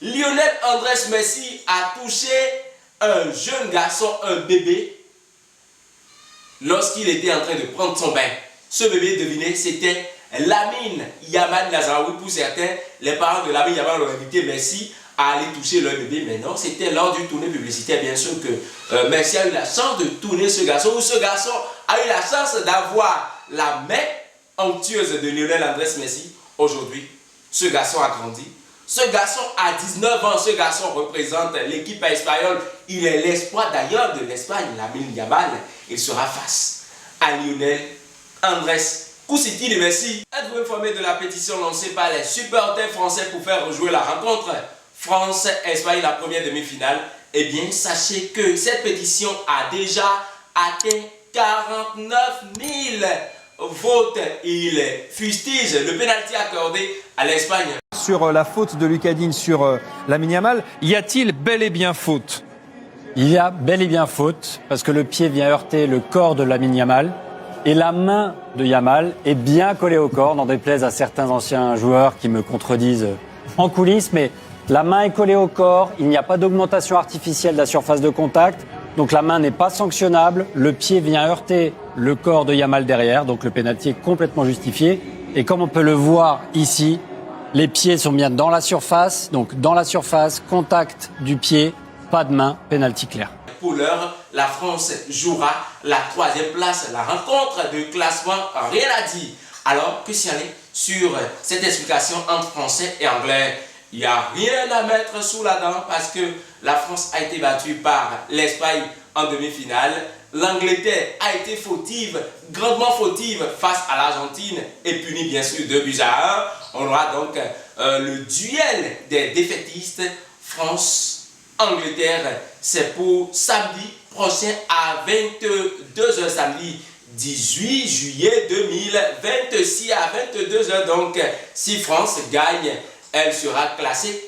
Lionel Andrés Messi a touché un jeune garçon, un bébé, lorsqu'il était en train de prendre son bain. Ce bébé, devinez, c'était Lamine Yamal Nazraoui. Pour certains, les parents de Lamine Yamal ont invité Messi à aller toucher leur bébé, mais non, c'était lors d'une tournée publicitaire, bien sûr, que Messi a eu la chance de tourner ce garçon, ou ce garçon a eu la chance d'avoir la main onctueuse de Lionel Andrés Messi. Aujourd'hui, ce garçon a grandi. Ce garçon a 19 ans, ce garçon représente l'équipe espagnole. Il est l'espoir d'ailleurs de l'Espagne, Lamine Yamal. Il sera face à Lionel Andrés Coussiti de Messi. Êtes-vous informé de la pétition lancée par les supporters français pour faire rejouer la rencontre France-Espagne, la première demi-finale? Eh bien, sachez que cette pétition a déjà atteint 49 000 vote. Il fustige le pénalty accordé à l'Espagne. Sur la faute de Lucas Digne sur Lamine Yamal, y a-t-il bel et bien faute? Il y a bel et bien faute, parce que le pied vient heurter le corps de Lamine Yamal, et la main de Yamal est bien collée au corps, n'en déplaise à certains anciens joueurs qui me contredisent en coulisses, mais la main est collée au corps, il n'y a pas d'augmentation artificielle de la surface de contact, donc la main n'est pas sanctionnable, le pied vient heurter le corps de Yamal derrière, donc le pénalty est complètement justifié. Et comme on peut le voir ici, les pieds sont bien dans la surface, donc dans la surface, contact du pied, pas de main, pénalty clair. Pour l'heure, la France jouera la 3e place, la rencontre de classement, rien à dire. Alors, que s'y aller sur cette explication entre français et anglais? Il n'y a rien à mettre sous la dent parce que la France a été battue par l'Espagne en demi-finale. L'Angleterre a été fautive, grandement fautive face à l'Argentine et punie bien sûr 2-1. On aura donc le duel des défaitistes France-Angleterre. C'est pour samedi prochain à 22 h, samedi 18 juillet 2026 à 22 h. Donc si France gagne, elle sera classée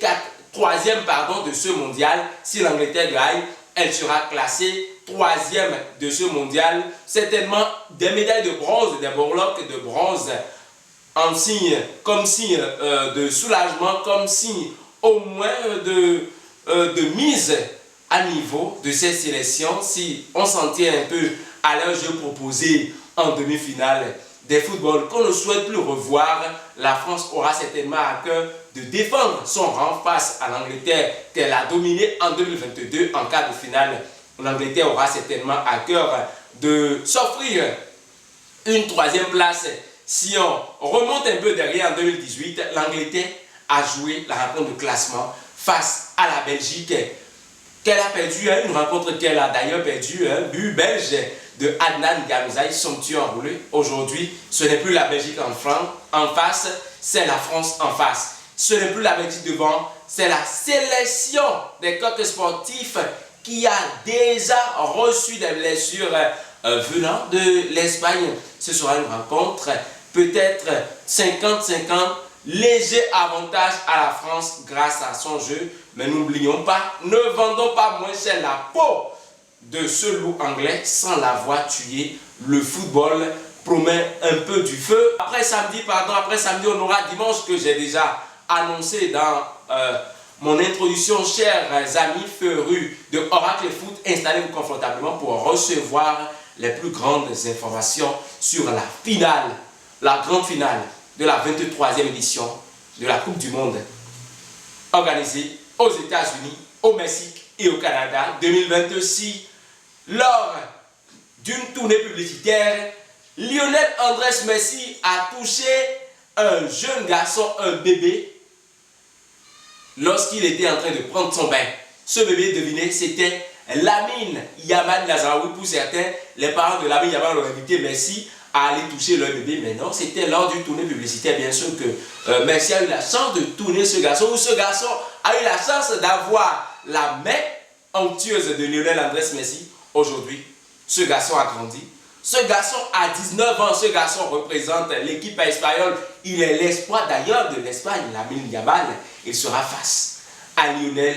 3e de ce mondial. Si l'Angleterre gagne, elle sera classée 3e de ce mondial. Certainement des médailles de bronze, des breloques de bronze en signe, comme signe de soulagement, comme signe au moins de mise à niveau de cette sélection. Si on s'en tient un peu à leur jeu proposé en demi-finale des footballs qu'on ne souhaite plus revoir, la France aura certainement à cœur de défendre son rang face à l'Angleterre qu'elle a dominé en 2022 en quart de finale. L'Angleterre aura certainement à cœur de s'offrir une 3e place. Si on remonte un peu derrière en 2018, l'Angleterre a joué la rencontre de classement face à la Belgique qu'elle a perdu, une rencontre qu'elle a d'ailleurs perdu, un but belge de Adnan Januzaj, somptueux enroulé. Aujourd'hui, ce n'est plus la Belgique en face, c'est la France en face. Ce n'est plus la Belgique devant, c'est la sélection des coqs sportifs qui a déjà reçu des blessures venant de l'Espagne. Ce sera une rencontre peut-être 50-50, léger avantage à la France grâce à son jeu. Mais n'oublions pas, ne vendons pas moins cher la peau de ce loup anglais sans l'avoir tué. Le football promet un peu du feu. Après samedi, on aura dimanche, que j'ai déjà annoncé dans mon introduction. Chers amis férus de Oracle Foot, installez-vous confortablement pour recevoir les plus grandes informations sur la finale, la grande finale de la 23e édition de la Coupe du Monde organisée aux États-Unis, au Mexique et au Canada 2026. Lors d'une tournée publicitaire, Lionel Andrés Messi a touché un jeune garçon, un bébé, lorsqu'il était en train de prendre son bain. Ce bébé, devinez, c'était Lamine Yamal Nazraoui. Pour certains, les parents de Lamine Yamal ont invité Messi à aller toucher leur bébé, mais non, c'était lors d'une tournée publicitaire, bien sûr, que Messi a eu la chance de tourner ce garçon, ou ce garçon a eu la chance d'avoir la main onctueuse de Lionel Andrés Messi. Aujourd'hui, ce garçon a grandi. Ce garçon a 19 ans, ce garçon représente l'équipe espagnole. Il est l'espoir d'ailleurs de l'Espagne, Lamine Yamal. Il sera face à Lionel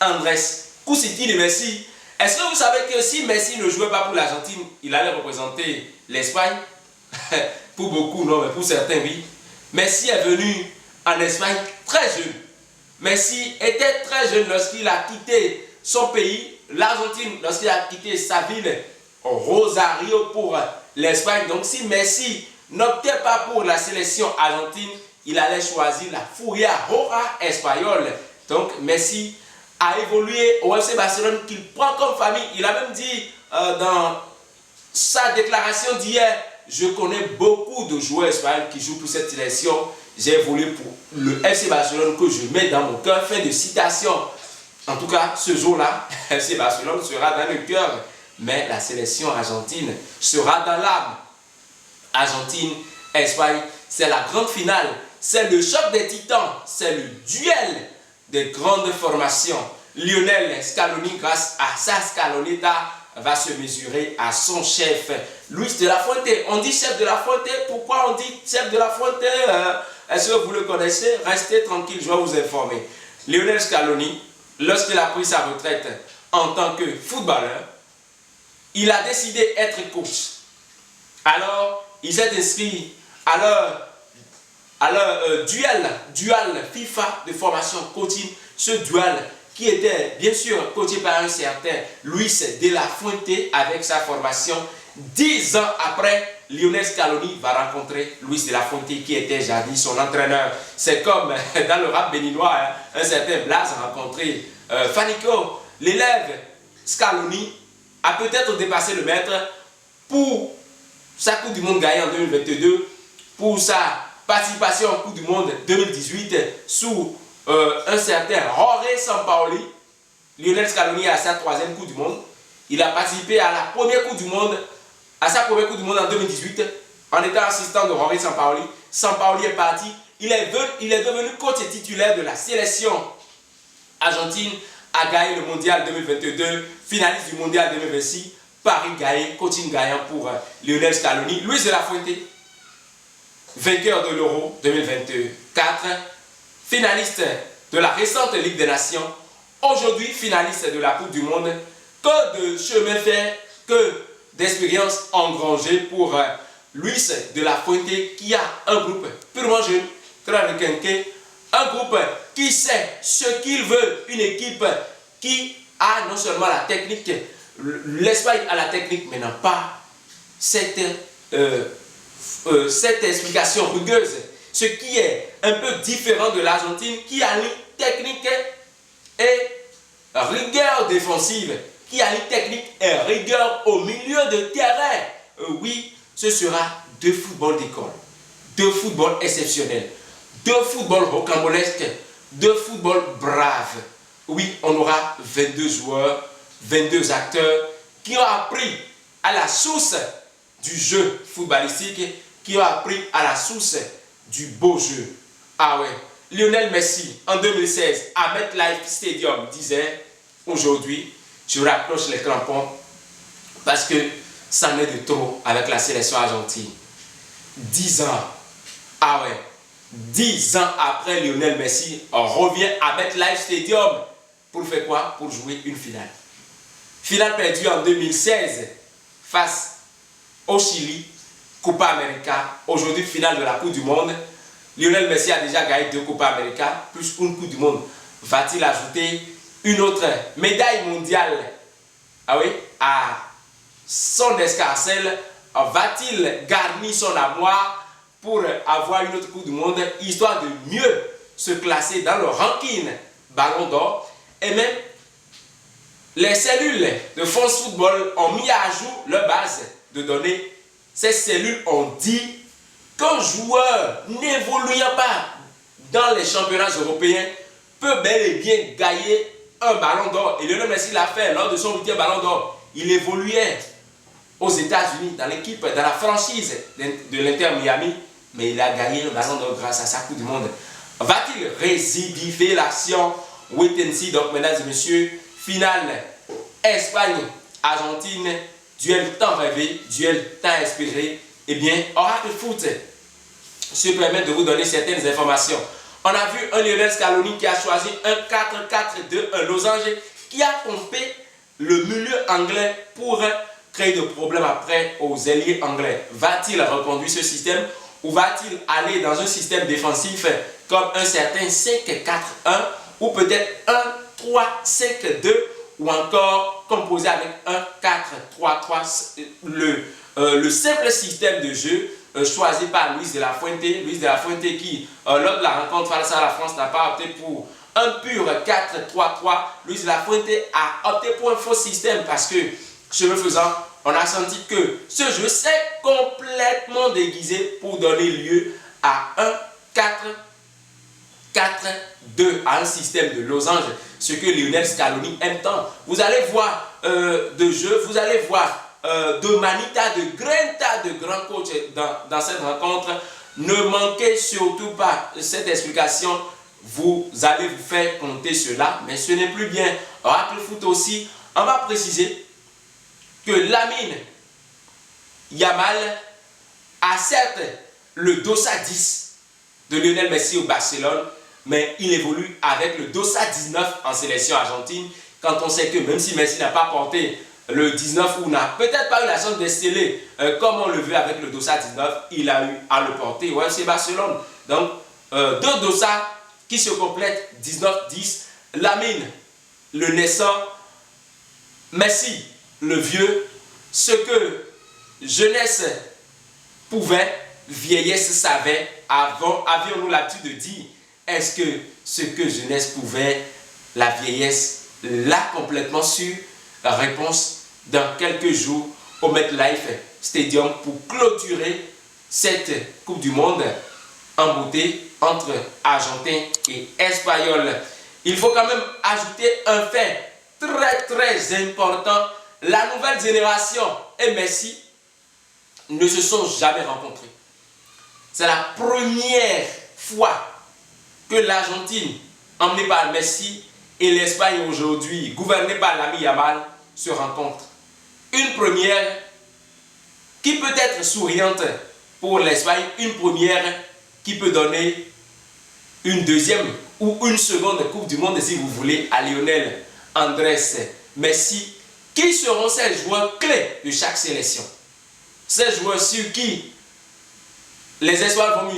Andrés Coussiti de Messi. Est-ce que vous savez que si Messi ne jouait pas pour l'Argentine, il allait représenter l'Espagne? Pour beaucoup, non, mais pour certains, oui. Messi est venu en Espagne très jeune. Messi était très jeune lorsqu'il a quitté son pays, l'Argentine, lorsqu'il a quitté sa ville, Rosario, pour l'Espagne. Donc si Messi n'optait pas pour la sélection argentine, il allait choisir la Furia Roja espagnole. Donc Messi a évolué au FC Barcelone qu'il prend comme famille. Il a même dit dans sa déclaration d'hier, je connais beaucoup de joueurs espagnols qui jouent pour cette sélection. J'ai évolué pour le FC Barcelone que je mets dans mon cœur. Fin de citation. En tout cas, ce jour-là, FC Barcelone sera dans le cœur, mais la sélection argentine sera dans l'âme. Argentine, Espagne, c'est la grande finale. C'est le choc des titans. C'est le duel des grandes formations. Lionel Scaloni, grâce à sa Scaloneta, va se mesurer à son chef, Luis de la Fuente. On dit chef de la Fuente. Pourquoi on dit chef de la Fuente? Est-ce que vous le connaissez? Restez tranquille, je vais vous informer. Lionel Scaloni, lorsqu'il a pris sa retraite en tant que footballeur, il a décidé d'être coach. Alors, il s'est inscrit à leur duel FIFA de formation coaching. Ce duel qui était bien sûr coaché par un certain Luis de la Fuente avec sa formation. 10 ans après, Lionel Scaloni va rencontrer Luis de la Fuente qui était jadis son entraîneur. C'est comme dans le rap béninois, hein, un certain Blas a rencontré Fanico. L'élève Scaloni a peut-être dépassé le maître pour sa Coupe du Monde gagnée en 2022, pour sa participation en Coupe du Monde 2018 sous un certain Jorge Sampaoli. Lionel Scaloni a sa 3e Coupe du Monde. Il a participé à la première Coupe du Monde, à sa première Coupe du Monde en 2018 en étant assistant de Jorge Sampaoli. Sampaoli est parti. Il est devenu coach titulaire de la sélection argentine, a gagné le mondial 2022, finaliste du mondial 2026. Paris gagné, coaching gagnant pour Lionel Scaloni. Luis de la Fuente, vainqueur de l'Euro 2024, finaliste de la récente Ligue des Nations, aujourd'hui finaliste de la Coupe du Monde. Que de chemin fait, que d'expérience engrangée pour Luis de la Fuente, qui a un groupe purement jeune, très requinqué, un groupe qui sait ce qu'il veut, une équipe qui a non seulement la technique, l'Espagne a la technique, mais n'a pas cette explication rugueuse, ce qui est un peu différent de l'Argentine qui a une technique et rigueur défensive, qui a une technique et rigueur au milieu de terrain. Oui, ce sera de football d'école, de football exceptionnel, de football rocambolesque, de football brave. Oui, on aura 22 joueurs, 22 acteurs qui ont appris à la source du jeu footballistique, qui ont appris à la source du beau jeu. Ah ouais, Lionel Messi en 2016 à MetLife Stadium disait: aujourd'hui je rapproche les crampons parce que ça n'est de trop avec la sélection argentine. 10 ans, ah ouais, 10 ans après, Lionel Messi revient à MetLife Stadium pour faire quoi? Pour jouer une finale. Finale perdue en 2016 face au Chili, Copa América. Aujourd'hui, finale de la Coupe du Monde. Lionel Messi a déjà gagné 2 Copa América, plus une Coupe du Monde. Va-t-il ajouter une autre médaille mondiale, ah oui, à son escarcelle? Va-t-il garnir son armoire pour avoir une autre Coupe du Monde, histoire de mieux se classer dans le ranking Ballon d'Or? Et même les cellules de France Football ont mis à jour leur base de données. Ces cellules ont dit qu'un joueur n'évoluant pas dans les championnats européens peut bel et bien gagner un ballon d'or. Et Lionel Messi l'a fait lors de son 8e ballon d'or. Il évoluait aux États-Unis, dans l'équipe, dans la franchise de l'Inter Miami, mais il a gagné le ballon d'or grâce à sa Coupe du Monde. Va-t-il récidiver l'action? Wait and see. Donc, mesdames et messieurs, finale Espagne-Argentine, duel tant rêvé, duel tant espéré. Eh bien, Oracle Foot se permet de vous donner certaines informations. On a vu un Lionel Scaloni qui a choisi un 4-4-2, un losange, qui a pompé le milieu anglais pour créer de problèmes après aux ailiers anglais. Va-t-il reconduire ce système ou va-t-il aller dans un système défensif comme un certain 5-4-1 ou peut-être 1-3-5-2 ou encore composé avec 1-4-3-3, le simple système de jeu choisi par Luis de la Fuente. Luis de la Fuente qui, lors de la rencontre face à la France, n'a pas opté pour un pur 4-3-3. Luis de la Fuente a opté pour un faux système parce que, chemin faisant, on a senti que ce jeu s'est complètement déguisé pour donner lieu à un 4-4-2, à un système de losange, ce que Lionel Scaloni aime tant. Vous allez voir de jeu, vous allez voir de Manita, de Grinta, de grands coachs dans cette rencontre. Ne manquez surtout pas cette explication. Vous allez vous faire compter cela, mais ce n'est plus bien. Oracle Foot aussi, on va préciser que Lamine Yamal a certes le Dossa 10 de Lionel Messi au Barcelone, mais il évolue avec le Dossa 19 en sélection argentine, quand on sait que même si Messi n'a pas porté le 19 ou n'a peut-être pas eu la chance d'exceller comme on le veut avec le Dossa 19, il a eu à le porter au FC Barcelone. Donc, deux Dossa qui se complètent 19-10, Lamine, le naissant, Messi, le vieux, ce que jeunesse pouvait, vieillesse savait. Avions-nous l'habitude de dire, est-ce que ce que jeunesse pouvait, la vieillesse l'a complètement su? Réponse dans quelques jours au MetLife Stadium pour clôturer cette Coupe du Monde en beauté entre Argentins et Espagnols. Il faut quand même ajouter un fait très important. La nouvelle génération et Messi ne se sont jamais rencontrés. C'est la première fois que l'Argentine, emmenée par Messi, et l'Espagne aujourd'hui, gouvernée par l'ami Yamal, se rencontrent. Une première qui peut être souriante pour l'Espagne, une première qui peut donner une deuxième ou une seconde Coupe du Monde, si vous voulez, à Lionel Andrés Messi. Qui seront ces joueurs clés de chaque sélection? Ces joueurs sur qui les Espagnols vont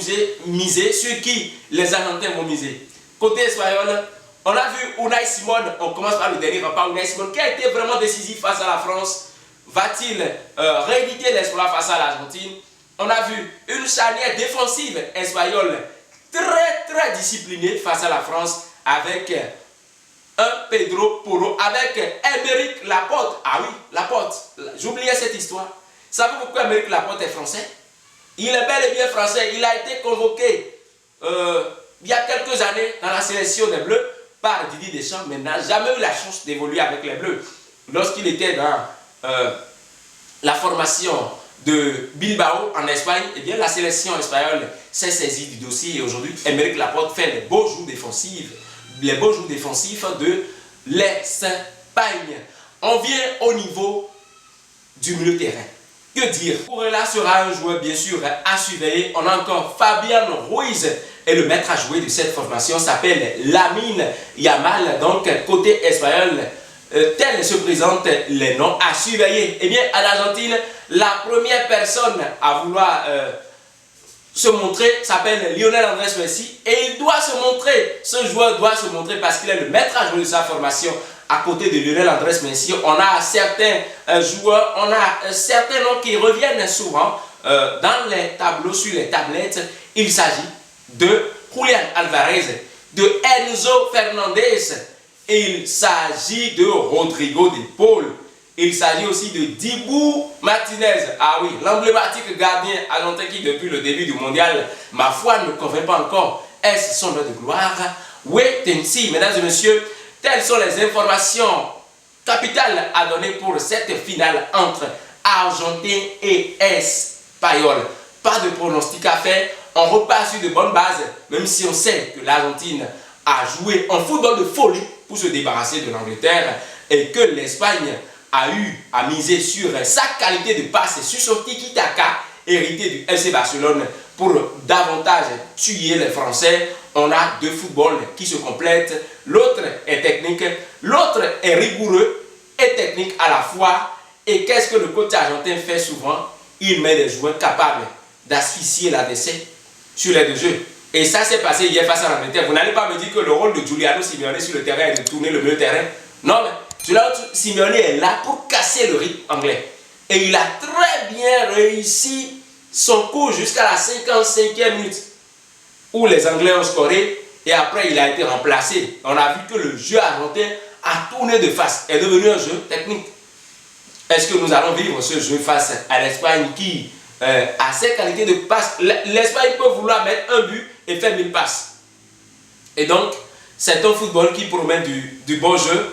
miser, sur qui les Argentins vont miser. Côté espagnol, on a vu Unai Simon, on commence par le dernier rempart, Unai Simon, qui a été vraiment décisif face à la France. Va-t-il rééditer l'exploit face à l'Argentine? On a vu une charnière défensive espagnole très disciplinée face à la France avec un Pedro Porro, avec Aymeric Laporte. Ah oui, Laporte, j'oubliais cette histoire. Savez-vous pourquoi Aymeric Laporte est français? Il est bel et bien français. Il a été convoqué il y a quelques années dans la sélection des Bleus par Didier Deschamps, mais n'a jamais eu la chance d'évoluer avec les Bleus. Lorsqu'il était dans la formation de Bilbao en Espagne, eh bien, la sélection espagnole s'est saisie du dossier et aujourd'hui, Aymeric Laporte fait les beaux jours défensifs de l'Espagne. On vient au niveau du milieu de terrain. Que dire? Kurela sera un joueur bien sûr à surveiller. On a encore Fabian Ruiz et le maître à jouer de cette formation s'appelle Lamine Yamal. Donc côté espagnol, tels se présentent les noms à surveiller. Eh bien en Argentine, la première personne à vouloir se montrer s'appelle Lionel Andrés Messi et il doit se montrer, ce joueur doit se montrer parce qu'il est le maître à jouer de sa formation. À côté de Lionel Andrés Messi, on a certains joueurs, on a certains noms qui reviennent souvent dans les tableaux, sur les tablettes. Il s'agit de Julián Álvarez, de Enzo Fernandez, et il s'agit de Rodrigo de Paul. Il s'agit aussi de Dibu Martinez. Ah oui, l'emblématique gardien argentin qui depuis le début du mondial, ma foi, ne me convainc pas encore. Est-ce son heure de gloire? Wait and see, mesdames et messieurs. Telles sont les informations capitales à donner pour cette finale entre Argentins et Espagnols. Pas de pronostic à faire, on repart sur de bonnes bases, même si on sait que l'Argentine a joué en football de folie pour se débarrasser de l'Angleterre et que l'Espagne a eu à miser sur sa qualité de passe et sur son tiki-taka hérité du FC Barcelone pour davantage tuer les Français. On a deux footballs qui se complètent. L'autre est technique, l'autre est rigoureux et technique à la fois. Et qu'est-ce que le coach argentin fait souvent? Il met des joueurs capables d'asphyxier l'adversaire sur les deux jeux. Et ça s'est passé hier face à l'Angleterre. Vous n'allez pas me dire que le rôle de Giuliano Simeone sur le terrain est de tourner le milieu terrain. Non, mais Giuliano Simeone est là pour casser le rythme anglais. Et il a très bien réussi son coup jusqu'à la 55e minute, où les Anglais ont scoré et après il a été remplacé. On a vu que le jeu argentin a tourné de face, est devenu un jeu technique. Est-ce que nous allons vivre ce jeu face à l'Espagne qui a ses qualités de passe? L'Espagne peut vouloir mettre un but et faire 1000 passes. Et donc, c'est un football qui promet du bon jeu.